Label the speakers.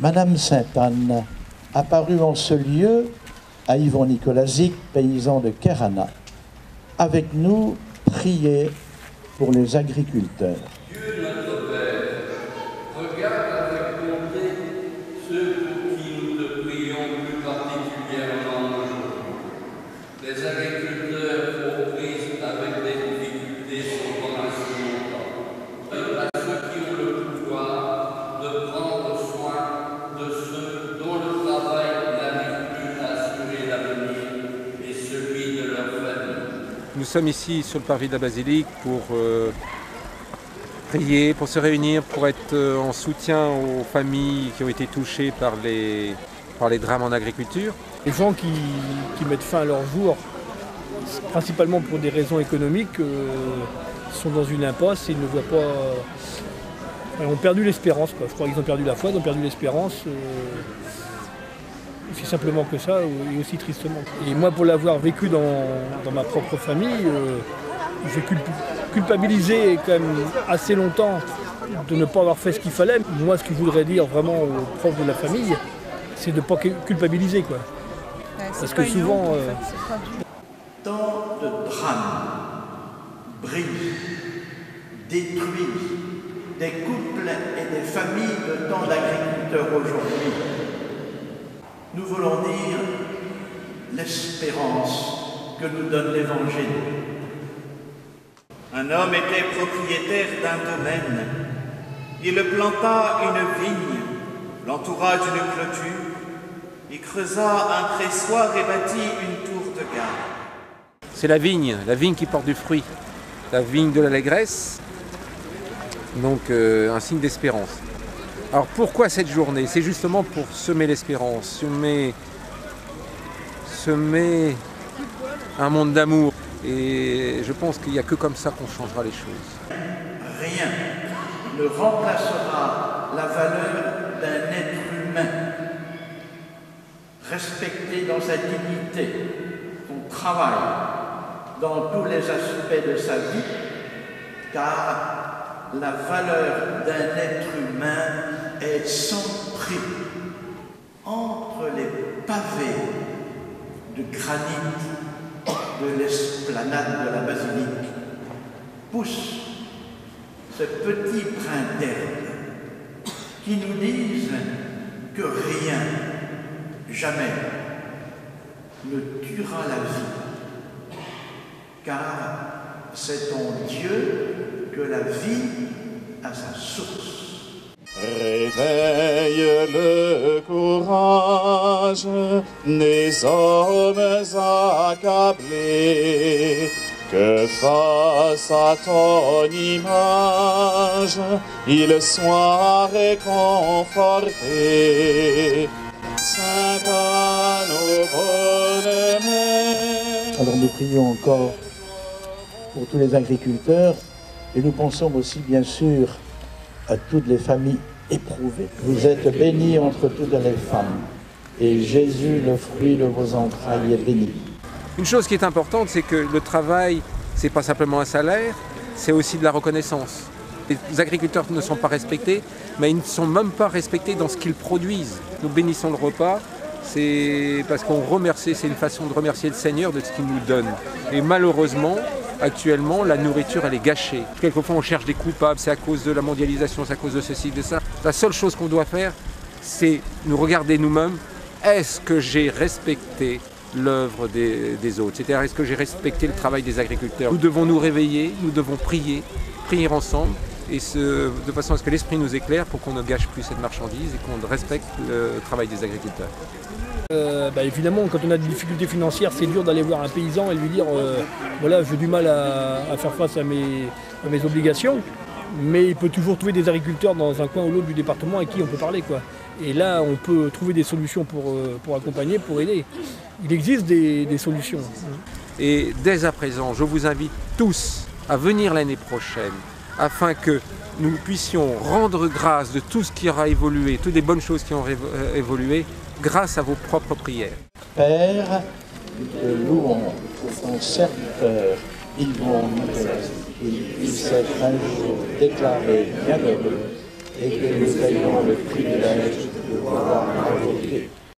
Speaker 1: Madame Sainte-Anne, apparue en ce lieu à Yvon Nicolazic, paysan de Kerana. Avec nous, priez pour les agriculteurs.
Speaker 2: Dieu notre Père, regarde avec bonté ceux pour qui nous te prions plus particulièrement aujourd'hui. Les agriculteurs aux prises avec des difficultés pendant si longtemps. À ceux qui ont le pouvoir de prendre soin de ceux dont le travail n'arrive plus à assurer l'avenir et celui de leur famille.
Speaker 3: Nous sommes ici sur le parvis de la basilique pour prier, pour se réunir, pour être en soutien aux familles qui ont été touchées par les drames en agriculture.
Speaker 4: Les gens qui mettent fin à leur jour, principalement pour des raisons économiques, sont dans une impasse et ils ne voient pas... ont perdu l'espérance. Je crois qu'ils ont perdu la foi, ils ont perdu l'espérance. C'est simplement que ça, et aussi tristement. Et moi, pour l'avoir vécu dans ma propre famille, j'ai culpabilisé quand même assez longtemps de ne pas avoir fait ce qu'il fallait. Moi, ce que je voudrais dire vraiment aux profs de la famille, c'est de ne pas culpabiliser, quoi. Parce que souvent...
Speaker 1: Tant de drames brisent, détruisent des couples et des familles de tant d'agriculteurs aujourd'hui. Nous voulons dire l'espérance que nous donne l'Évangile.
Speaker 5: Un homme était propriétaire d'un domaine. Il planta une vigne, l'entoura d'une clôture, il creusa un pressoir et bâtit une tour de garde.
Speaker 3: C'est la vigne qui porte du fruit, la vigne de l'allégresse, donc un signe d'espérance. Alors pourquoi cette journée? C'est justement pour semer l'espérance, semer un monde d'amour. Et je pense qu'il n'y a que comme ça qu'on changera les choses.
Speaker 1: Rien ne remplacera la valeur d'un être humain, respecté dans sa dignité, son travail, dans tous les aspects de sa vie, car la valeur d'un être humain est sans prix. Entre les pavés de granit de l'esplanade de la basilique pousse ce petit brin d'herbe qui nous disent que rien, jamais, ne tuera la vie, car c'est en Dieu que la vie a sa source.
Speaker 6: Réveille le courage des hommes accablés, que face à ton image, ils soient réconfortés. Sainte Anne au bonheur.
Speaker 1: Alors nous prions encore pour tous les agriculteurs et nous pensons aussi bien sûr à toutes les familles éprouvées. Vous êtes bénie entre toutes les femmes et Jésus, le fruit de vos entrailles, est béni.
Speaker 3: Une chose qui est importante, c'est que le travail, c'est pas simplement un salaire, c'est aussi de la reconnaissance. Les agriculteurs ne sont pas respectés, mais ils ne sont même pas respectés dans ce qu'ils produisent. Nous bénissons le repas, c'est parce qu'on remercie, c'est une façon de remercier le Seigneur de ce qu'il nous donne. Et malheureusement, actuellement, la nourriture, elle est gâchée. Quelquefois, on cherche des coupables, c'est à cause de la mondialisation, c'est à cause de ceci, de ça. La seule chose qu'on doit faire, c'est nous regarder nous-mêmes. Est-ce que j'ai respecté l'œuvre des autres? C'est-à-dire, est-ce que j'ai respecté le travail des agriculteurs? Nous devons nous réveiller, nous devons prier ensemble, et de façon à ce que l'Esprit nous éclaire pour qu'on ne gâche plus cette marchandise et qu'on respecte le travail des agriculteurs.
Speaker 4: Évidemment, quand on a des difficultés financières, c'est dur d'aller voir un paysan et lui dire voilà, j'ai du mal à faire face à mes obligations, mais il peut toujours trouver des agriculteurs dans un coin ou l'autre du département avec qui on peut parler, quoi. Et là, on peut trouver des solutions pour accompagner, pour aider. Il existe des solutions.
Speaker 3: Et dès à présent, je vous invite tous à venir l'année prochaine afin que nous puissions rendre grâce de tout ce qui aura évolué, toutes les bonnes choses qui ont évolué, grâce à vos propres prières.
Speaker 1: Père, nous te louons pour ton serviteur, Yvon Nicolazic, qu'il puisse être un jour déclaré bienheureux et que nous ayons le privilège